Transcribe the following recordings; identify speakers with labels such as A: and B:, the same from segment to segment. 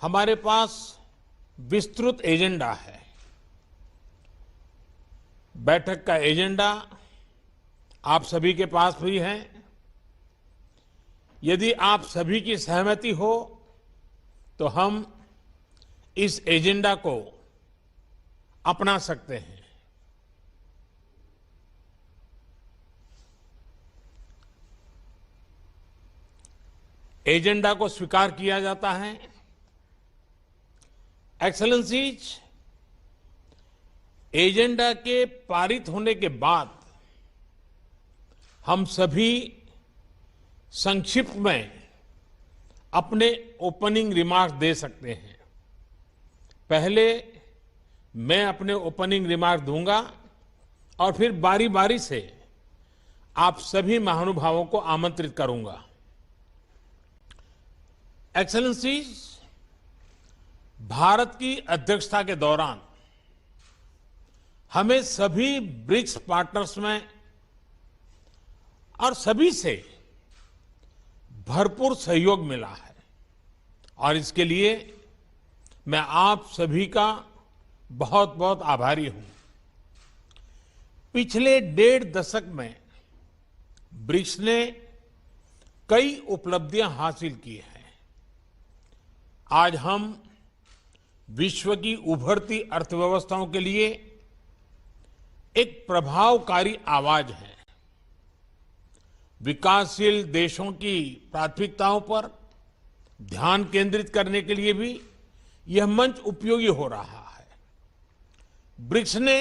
A: हमारे पास विस्तृत एजेंडा है। बैठक का एजेंडा आप सभी के पास भी है। यदि आप सभी की सहमति हो तो हम इस एजेंडा को अपना सकते हैं। एजेंडा को स्वीकार किया जाता है। एक्सेलेंसीज, एजेंडा के पारित होने के बाद हम सभी संक्षिप्त में अपने ओपनिंग रिमार्क्स दे सकते हैं। पहले मैं अपने ओपनिंग रिमार्क दूंगा और फिर बारी बारी से आप सभी महानुभावों को आमंत्रित करूंगा। एक्सेलेंसीज, भारत की अध्यक्षता के दौरान हमें सभी ब्रिक्स पार्टनर्स में और सभी से भरपूर सहयोग मिला है और इसके लिए मैं आप सभी का बहुत बहुत आभारी हूं। पिछले 1.5 दशक में ब्रिक्स ने कई उपलब्धियां हासिल की हैं। आज हम विश्व की उभरती अर्थव्यवस्थाओं के लिए एक प्रभावकारी आवाज है। विकासशील देशों की प्राथमिकताओं पर ध्यान केंद्रित करने के लिए भी यह मंच उपयोगी हो रहा है। ब्रिक्स ने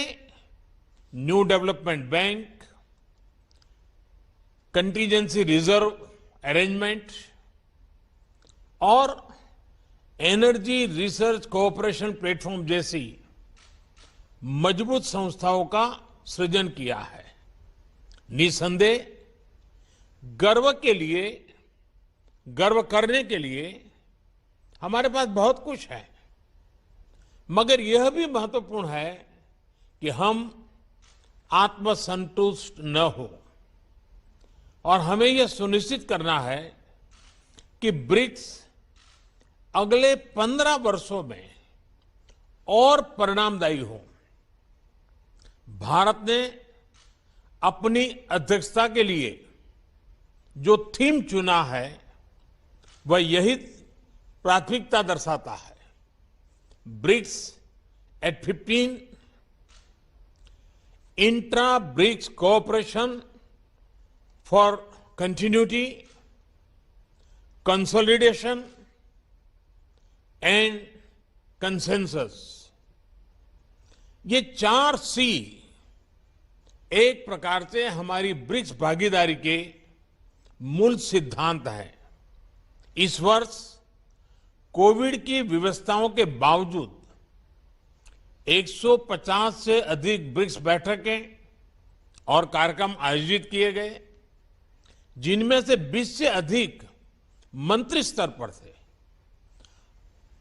A: new development bank, contingency reserve arrangement और एनर्जी रिसर्च कोऑपरेशन प्लेटफॉर्म जैसी मजबूत संस्थाओं का सृजन किया है। निसंदेह गर्व करने के लिए हमारे पास बहुत कुछ है, मगर यह भी महत्वपूर्ण है कि हम आत्मसंतुष्ट न हो और हमें यह सुनिश्चित करना है कि ब्रिक्स अगले 15 वर्षों में और परिणामदायी हो। भारत ने अपनी अध्यक्षता के लिए जो थीम चुना है वह यही प्राथमिकता दर्शाता है। BRICS at 15, intra BRICS cooperation for continuity, consolidation and consensus. ये 4 सी एक प्रकार से हमारी ब्रिक्स भागीदारी के मूल सिद्धांत हैं। इस वर्ष कोविड की व्यवस्थाओं के बावजूद 150 से अधिक ब्रिक्स बैठकें और कार्यक्रम आयोजित किए गए, जिनमें से 20 से अधिक मंत्री स्तर पर थे।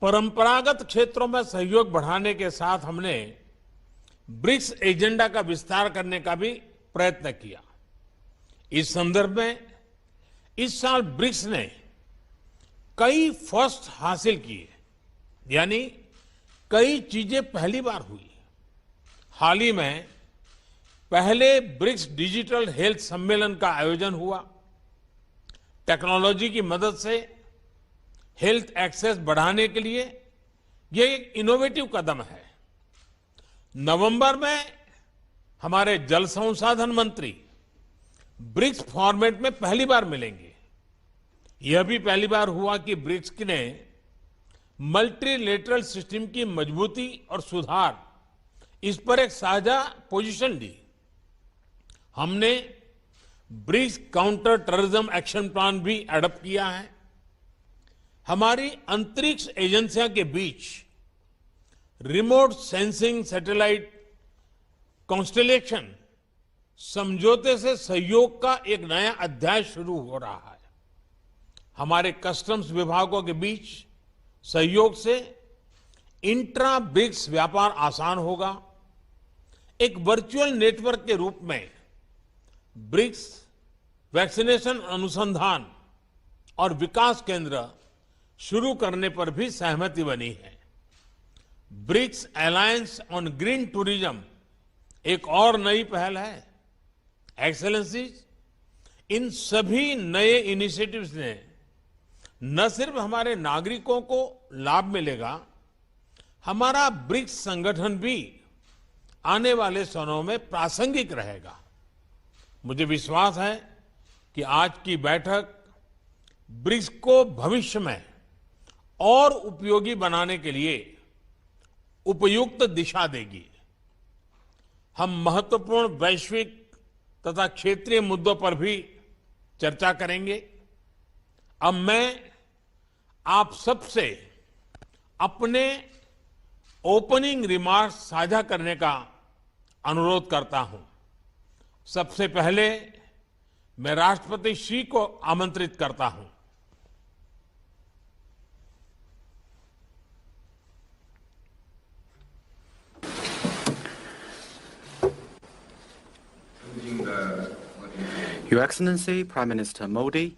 A: परंपरागत क्षेत्रों में सहयोग बढ़ाने के साथ हमने ब्रिक्स एजेंडा का विस्तार करने का भी प्रयत्न किया। इस संदर्भ में इस साल ब्रिक्स ने कई फर्स्ट हासिल किए, यानी कई चीजें पहली बार हुई। हाल ही में पहले ब्रिक्स डिजिटल हेल्थ सम्मेलन का आयोजन हुआ। टेक्नोलॉजी की मदद से हेल्थ एक्सेस बढ़ाने के लिए यह एक इनोवेटिव कदम है। नवंबर में हमारे जल संसाधन मंत्री ब्रिक्स फॉर्मेट में पहली बार मिलेंगे। यह भी पहली बार हुआ कि ब्रिक्स ने मल्टीलेटरल सिस्टम की मजबूती और सुधार, इस पर एक साझा पोजीशन ली। हमने BRICS counter terrorism action plan भी एडॉप्ट किया है। हमारी अंतरिक्ष एजेंसियों के बीच रिमोट सेंसिंग सैटेलाइट कॉन्स्टेलेशन समझौते से सहयोग का एक नया अध्याय शुरू हो रहा है। हमारे कस्टम्स विभागों के बीच सहयोग से इंट्रा ब्रिक्स व्यापार आसान होगा। एक वर्चुअल नेटवर्क के रूप में ब्रिक्स वैक्सीनेशन अनुसंधान और विकास केंद्र शुरू करने पर भी सहमति बनी है। BRICS alliance on green tourism एक और नई पहल है। एक्सेलेंसीज, इन सभी नए इनिशिएटिव्स ने न सिर्फ हमारे नागरिकों को लाभ मिलेगा, हमारा ब्रिक्स संगठन भी आने वाले समय में प्रासंगिक रहेगा। मुझे विश्वास है कि आज की बैठक ब्रिक्स को भविष्य में और उपयोगी बनाने के लिए उपयुक्त दिशा देगी। हम महत्वपूर्ण वैश्विक तथा क्षेत्रीय मुद्दों पर भी चर्चा करेंगे। अब मैं आप सबसे अपने ओपनिंग रिमार्क्स साझा करने का अनुरोध करता हूं। सबसे पहले मैं राष्ट्रपति श्री को आमंत्रित करता हूं।
B: Your Excellency Prime Minister Modi,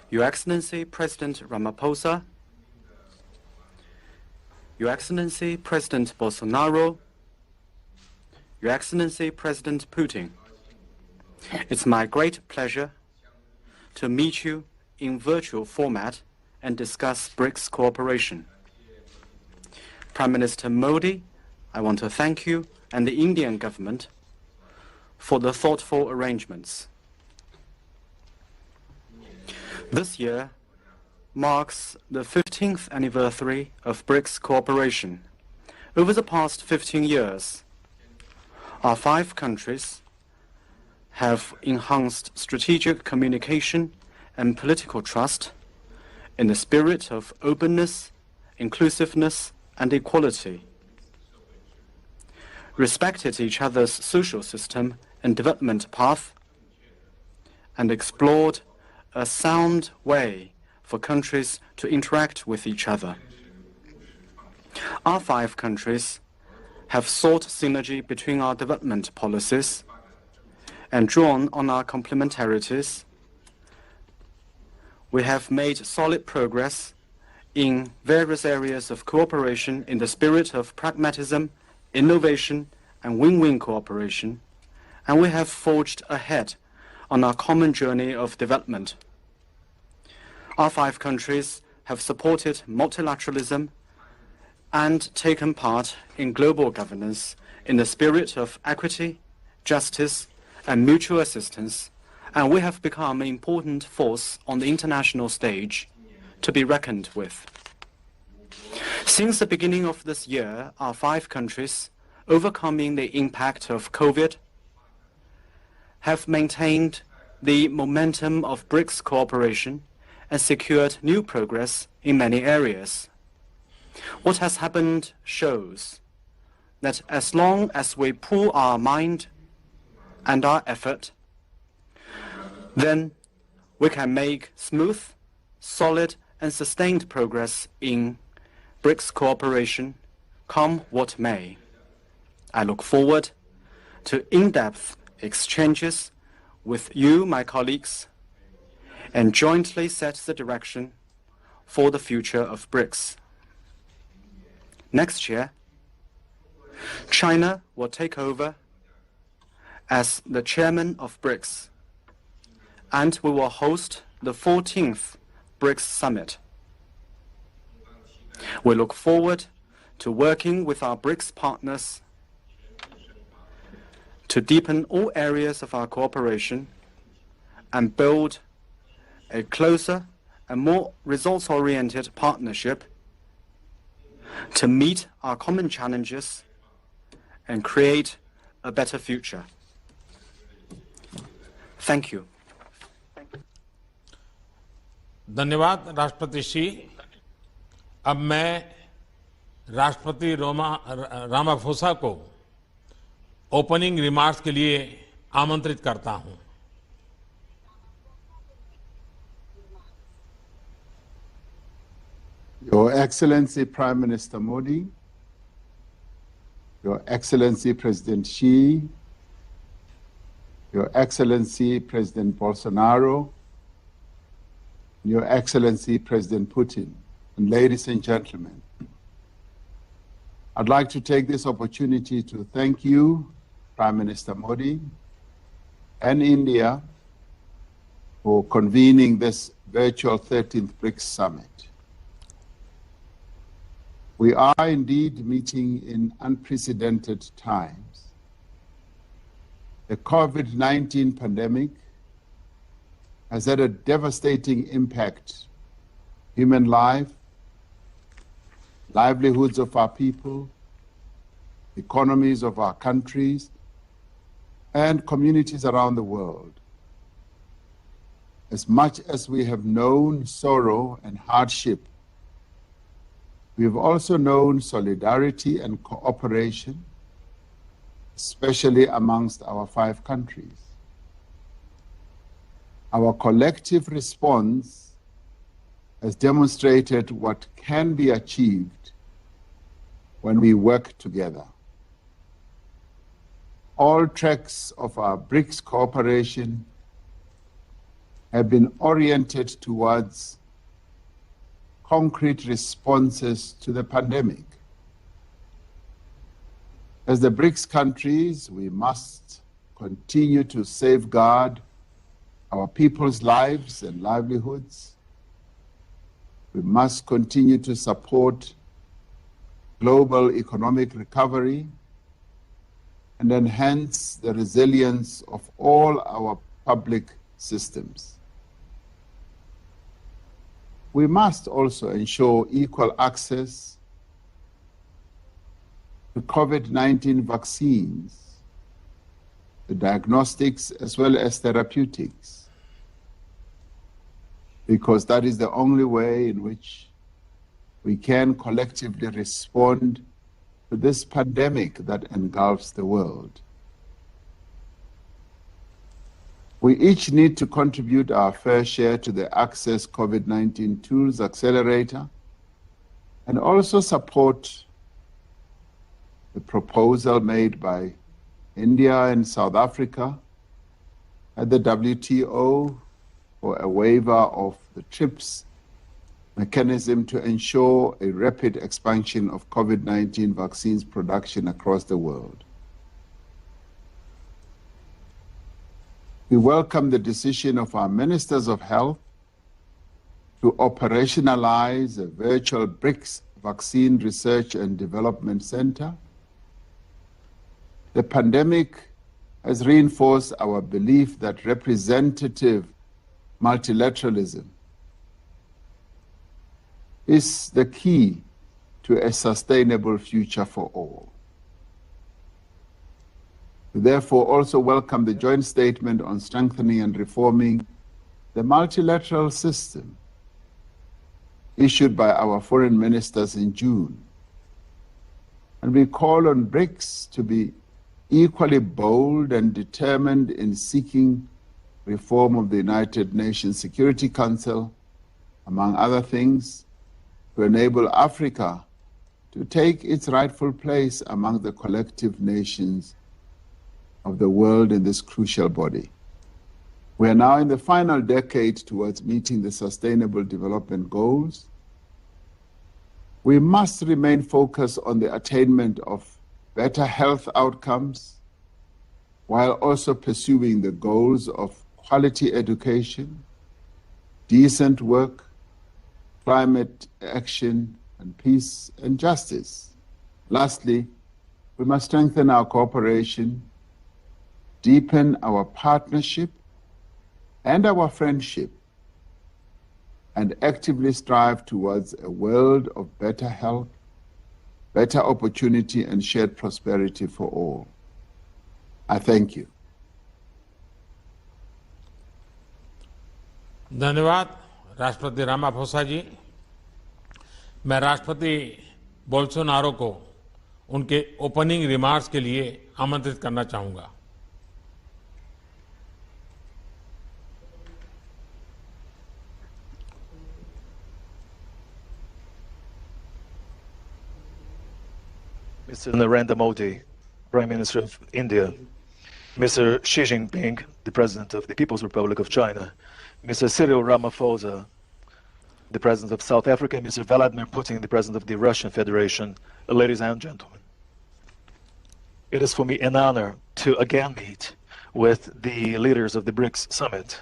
B: Your Excellency President Ramaphosa, Your Excellency President Bolsonaro, Your Excellency President Putin, it's my great pleasure to meet you in virtual format and discuss BRICS cooperation. Prime Minister Modi, I want to thank you and the Indian government for the thoughtful arrangements. This year marks the 15th anniversary of BRICS cooperation. Over the past 15 years, our 5 countries have enhanced strategic communication and political trust in the spirit of openness, inclusiveness, and equality, respected each other's social system and development path, and explored a sound way for countries to interact with each other. Our 5 countries have sought synergy between our development policies and drawn on our complementarities. We have made solid progress in various areas of cooperation in the spirit of pragmatism, innovation, and win-win cooperation, and we have forged ahead on our common journey of development. Our 5 countries have supported multilateralism and taken part in global governance in the spirit of equity, justice, and mutual assistance, and we have become an important force on the international stage to be reckoned with. Since the beginning of this year, our 5 countries, overcoming the impact of COVID, have maintained the momentum of BRICS cooperation and secured new progress in many areas. What has happened shows that as long as we pool our mind and our effort, then we can make smooth, solid, and sustained progress in BRICS cooperation, come what may. I look forward to in-depth exchanges with you, my colleagues, and jointly set the direction for the future of BRICS. Next year, China will take over as the chairman of BRICS, and we will host the 14th BRICS Summit. We look forward to working with our BRICS partners to deepen all areas of our cooperation and build a closer and more results-oriented partnership to meet our common challenges and create a better future. Thank you.
A: धन्यवाद राष्ट्रपति श्री। अब मैं राष्ट्रपति Ramaphosa को opening remarks के लिए आमंत्रित करता हूं।
C: Your Excellency Prime Minister Modi, Your Excellency President Xi, Your Excellency President Bolsonaro, Your Excellency President Putin, and ladies and gentlemen, I'd like to take this opportunity to thank you, Prime Minister Modi, and India for convening this virtual 13th BRICS Summit. We are indeed meeting in unprecedented times. The COVID-19 pandemic has had a devastating impact on human life, livelihoods of our people, economies of our countries, and communities around the world. As much as we have known sorrow and hardship, we have also known solidarity and cooperation, especially amongst our 5 countries. Our collective response has demonstrated what can be achieved when we work together. All tracks of our BRICS cooperation have been oriented towards concrete responses to the pandemic. As the BRICS countries, we must continue to safeguard our people's lives and livelihoods. We must continue to support global economic recovery and enhance the resilience of all our public systems. We must also ensure equal access to COVID-19 vaccines, the diagnostics as well as therapeutics, because that is the only way in which we can collectively respond to this pandemic that engulfs the world. We each need to contribute our fair share to the Access COVID-19 Tools Accelerator and also support the proposal made by India and South Africa at the WTO for a waiver of the TRIPS mechanism to ensure a rapid expansion of COVID-19 vaccines production across the world. We welcome the decision of our Ministers of Health to operationalize a virtual BRICS Vaccine Research and Development Center. The pandemic has reinforced our belief that representative multilateralism is the key to a sustainable future for all. We therefore also welcome the joint statement on strengthening and reforming the multilateral system issued by our foreign ministers in June. And we call on BRICS to be equally bold and determined in seeking reform of the United Nations Security Council, among other things, to enable Africa to take its rightful place among the collective nations of the world in this crucial body. We are now in the final decade towards meeting the Sustainable Development Goals. We must remain focused on the attainment of better health outcomes while also pursuing the goals of quality education, decent work, climate action, and peace and justice. Lastly, we must strengthen our cooperation, deepen our partnership and our friendship, and actively strive towards a world of better health, better opportunity, and shared prosperity for all. I thank you.
A: धन्यवाद राष्ट्रपति Ramaphosa जी। मैं राष्ट्रपति Bolsonaro को उनके opening remarks के लिए आमंत्रित करना चाहूंगा।
D: Mr. Narendra Modi, Prime Minister of India, Mr. Xi Jinping, the President of the People's Republic of China, Mr. Cyril Ramaphosa, the President of South Africa, Mr. Vladimir Putin, the President of the Russian Federation. Ladies and gentlemen, it is for me an honor to again meet with the leaders of the BRICS summit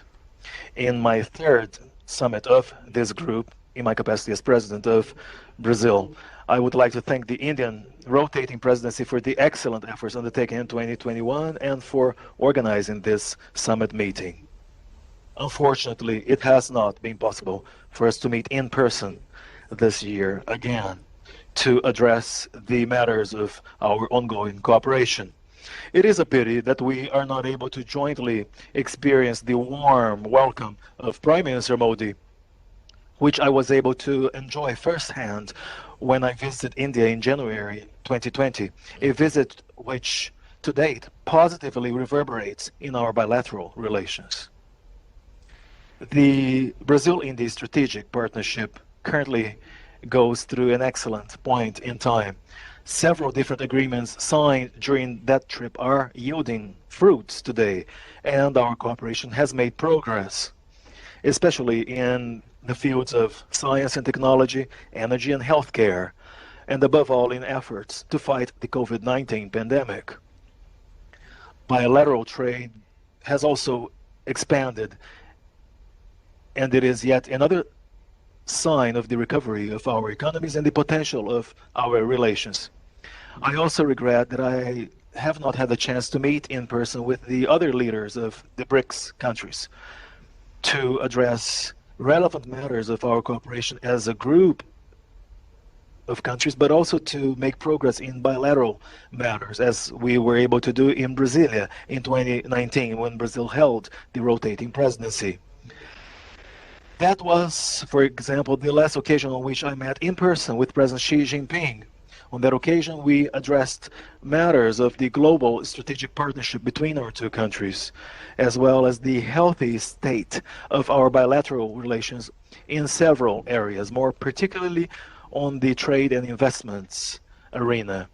D: in my third summit of this group in my capacity as President of Brazil. I would like to thank the Indian rotating presidency for the excellent efforts undertaken in 2021 and for organizing this summit meeting. Unfortunately, it has not been possible for us to meet in person this year again to address the matters of our ongoing cooperation. It is a pity that we are not able to jointly experience the warm welcome of Prime Minister Modi, which I was able to enjoy firsthand when I visited India in January 2020, a visit which to date positively reverberates in our bilateral relations. The Brazil-India strategic partnership currently goes through an excellent point in time. Several different agreements signed during that trip are yielding fruits today, and our cooperation has made progress, especially in the fields of science and technology, energy and healthcare, and above all in efforts to fight the COVID-19 pandemic. Bilateral trade has also expanded, and it is yet another sign of the recovery of our economies and the potential of our relations. I also regret that I have not had the chance to meet in person with the other leaders of the BRICS countries to address relevant matters of our cooperation as a group of countries, but also to make progress in bilateral matters, as we were able to do in Brasilia in 2019 when Brazil held the rotating presidency. That was, for example, the last occasion on which I met in person with President Xi Jinping. On that occasion, we addressed matters of the global strategic partnership between our two countries, as well as the healthy state of our bilateral relations in several areas, more particularly on the trade and investments arena.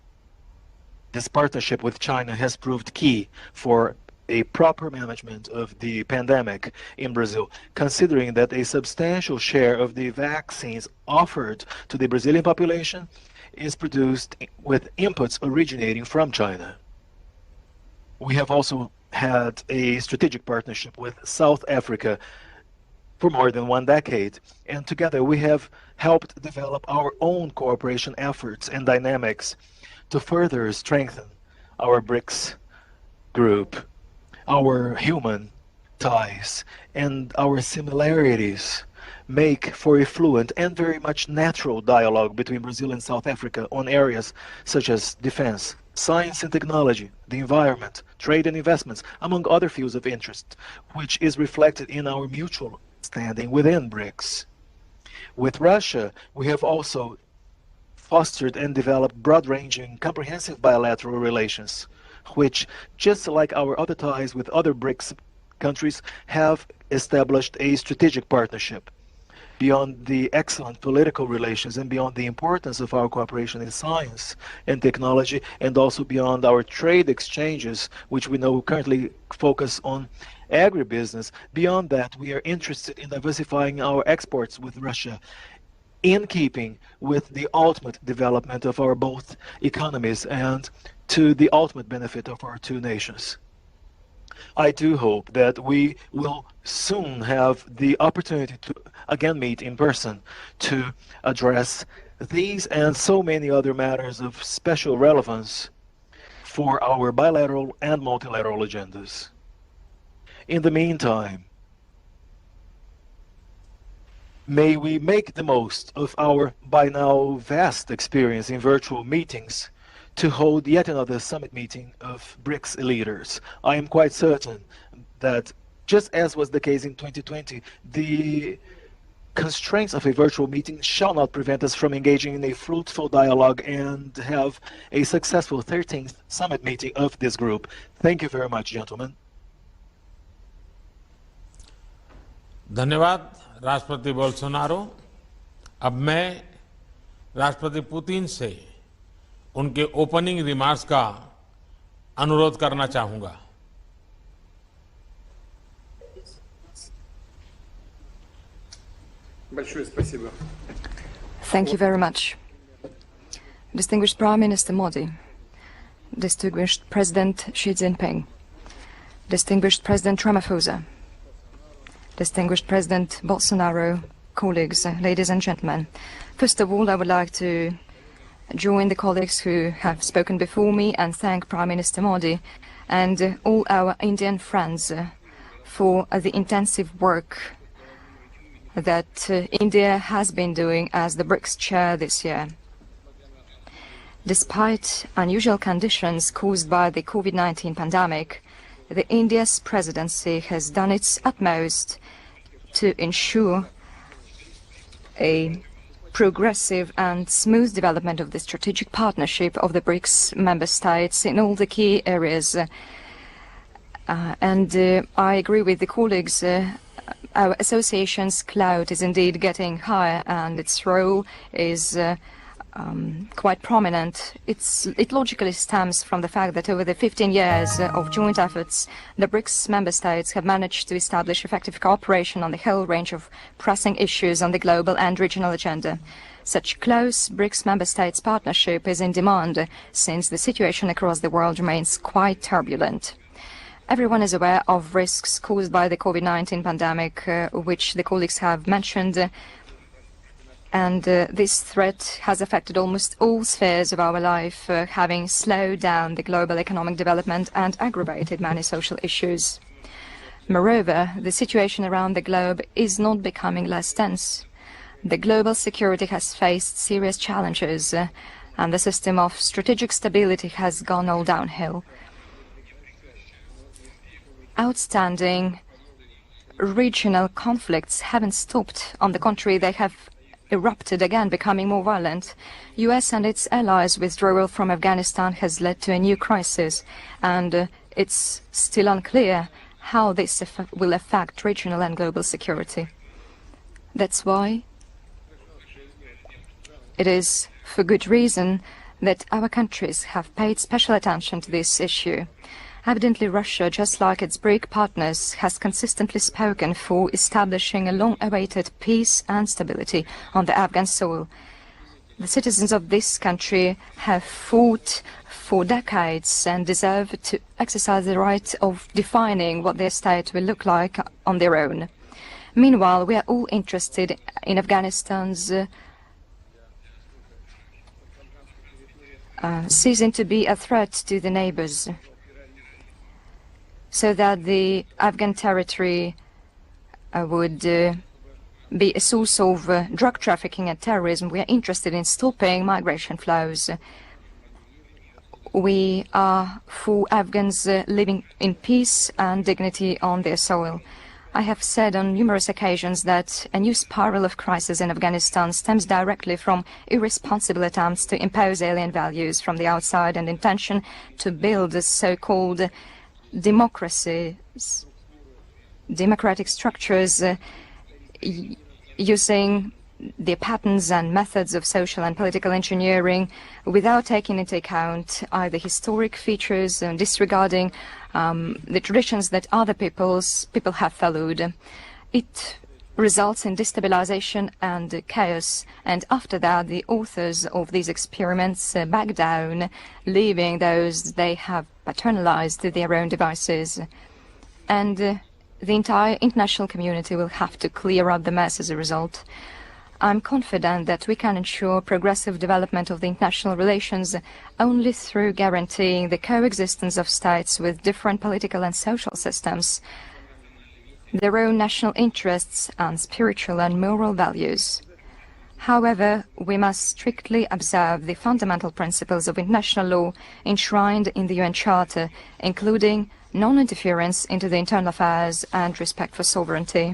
D: This partnership with China has proved key for a proper management of the pandemic in Brazil, considering that a substantial share of the vaccines offered to the Brazilian population is produced with inputs originating from China. We have also had a strategic partnership with South Africa for more than 1 decade, and together we have helped develop our own cooperation efforts and dynamics to further strengthen our BRICS group. Our human ties and our similarities make for a fluent and very much natural dialogue between Brazil and South Africa on areas such as defense, science and technology, the environment, trade and investments, among other fields of interest, which is reflected in our mutual standing within BRICS. With Russia, we have also fostered and developed broad-ranging, comprehensive bilateral relations, which, just like our other ties with other BRICS countries, have established a strategic partnership. Beyond the excellent political relations and beyond the importance of our cooperation in science and technology, and also beyond our trade exchanges, which we know currently focus on agribusiness, beyond that, we are interested in diversifying our exports with Russia, in keeping with the ultimate development of our both economies and to the ultimate benefit of our two nations. I do hope that we will soon have the opportunity to again meet in person to address these and so many other matters of special relevance for our bilateral and multilateral agendas. In the meantime, may we make the most of our by now vast experience in virtual meetings to hold yet another summit meeting of BRICS leaders. I am quite certain that, just as was the case in 2020, the constraints of a virtual meeting shall not prevent us from engaging in a fruitful dialogue and have a successful 13th summit meeting of this group. Thank you very much, gentlemen.
A: धन्यवाद राष्ट्रपति Bolsonaro. अब मैं राष्ट्रपति Putin से उनके opening remarks का अनुरोध करना चाहूंगा।
E: Thank you very much. Distinguished Prime Minister Modi, distinguished President Xi Jinping, distinguished President Ramaphosa, distinguished President Bolsonaro, colleagues, ladies and gentlemen. First of all, I would like to join the colleagues who have spoken before me and thank Prime Minister Modi and all our Indian friends for the intensive work that India has been doing as the BRICS chair this year. Despite unusual conditions caused by the COVID-19 pandemic, India's presidency has done its utmost to ensure a progressive and smooth development of the strategic partnership of the BRICS member states in all the key areas. I agree with the colleagues. Our association's clout is indeed getting higher, and its role is quite prominent. It logically stems from the fact that over the 15 years of joint efforts, the BRICS member states have managed to establish effective cooperation on the whole range of pressing issues on the global and regional agenda. Such close BRICS member states partnership is in demand since the situation across the world remains quite turbulent. Everyone is aware of risks caused by the COVID-19 pandemic, which the colleagues have mentioned, and this threat has affected almost all spheres of our life, having slowed down the global economic development and aggravated many social issues. Moreover, the situation around the globe is not becoming less tense. The global security has faced serious challenges, and the system of strategic stability has gone all downhill. Outstanding regional conflicts haven't stopped. On the contrary, they have erupted again, becoming more violent. US and its allies' withdrawal from Afghanistan has led to a new crisis, and it's still unclear how this will affect regional and global security. That's why it is for good reason that our countries have paid special attention to this issue. Evidently, Russia, just like its BRIC partners, has consistently spoken for establishing a long-awaited peace and stability on the Afghan soil. The citizens of this country have fought for decades and deserve to exercise the right of defining what their state will look like on their own. Meanwhile, we are all interested in Afghanistan's ceasing to be a threat to the neighbors, so that the Afghan territory would be a source of drug trafficking and terrorism. We are interested in stopping migration flows. We are for Afghans living in peace and dignity on their soil. I have said on numerous occasions that a new spiral of crisis in Afghanistan stems directly from irresponsible attempts to impose alien values from the outside and intention to build a so-called democratic structures using the patterns and methods of social and political engineering without taking into account either historic features and disregarding the traditions that other people have followed. It results in destabilization and chaos, and after that the authors of these experiments back down, leaving those they have paternalized to their own devices. And the entire international community will have to clear up the mess as a result. I'm confident that we can ensure progressive development of the international relations only through guaranteeing the coexistence of states with different political and social systems, their own national interests and spiritual and moral values. However, we must strictly observe the fundamental principles of international law enshrined in the UN Charter, including non-interference into the internal affairs and respect for sovereignty.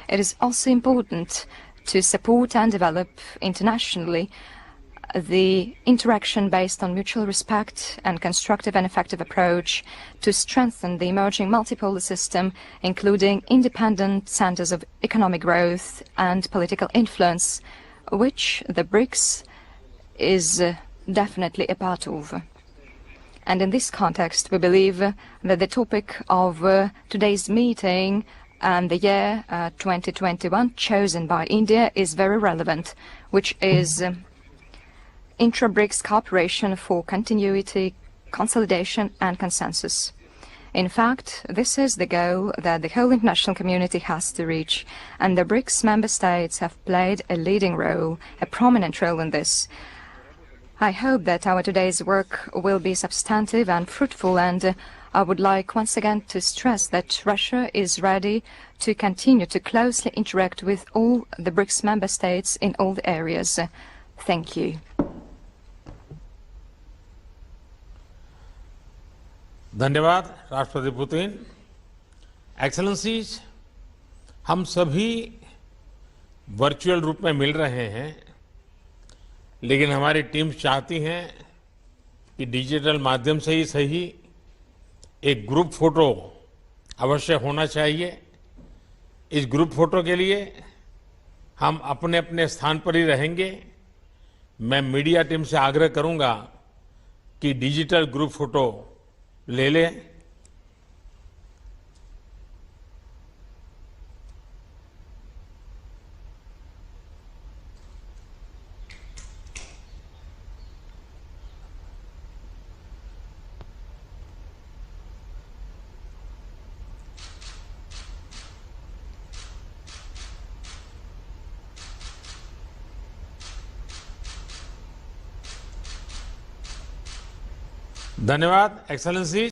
E: It is also important to support and develop internationally the interaction based on mutual respect and constructive and effective approach to strengthen the emerging multipolar system, including independent centers of economic growth and political influence, which the BRICS is definitely a part of. And in this context, we believe that the topic of today's meeting And the year 2021 chosen by India is very relevant, which is intra-BRICS cooperation for continuity, consolidation and consensus. In fact, this is the goal that the whole international community has to reach, and the BRICS member states have played a leading role, a prominent role in this. I hope that our today's work will be substantive and fruitful, and I would like once again to stress that Russia is ready to continue to closely interact with all the BRICS member states in all the areas. Thank you.
A: धन्यवाद राष्ट्रपति Putin. Excellencies, हम सभी virtual रूप में मिल रहे हैं, लेकिन हमारी टीम्स चाहती हैं कि डिजिटल माध्यम से ही सही एक ग्रुप फोटो अवश्य होना चाहिए। इस ग्रुप फोटो के लिए हम अपने अपने स्थान पर ही रहेंगे। मैं मीडिया टीम से आग्रह करूंगा कि डिजिटल ग्रुप फोटो ले लें। धन्यवाद एक्सेलेंसी।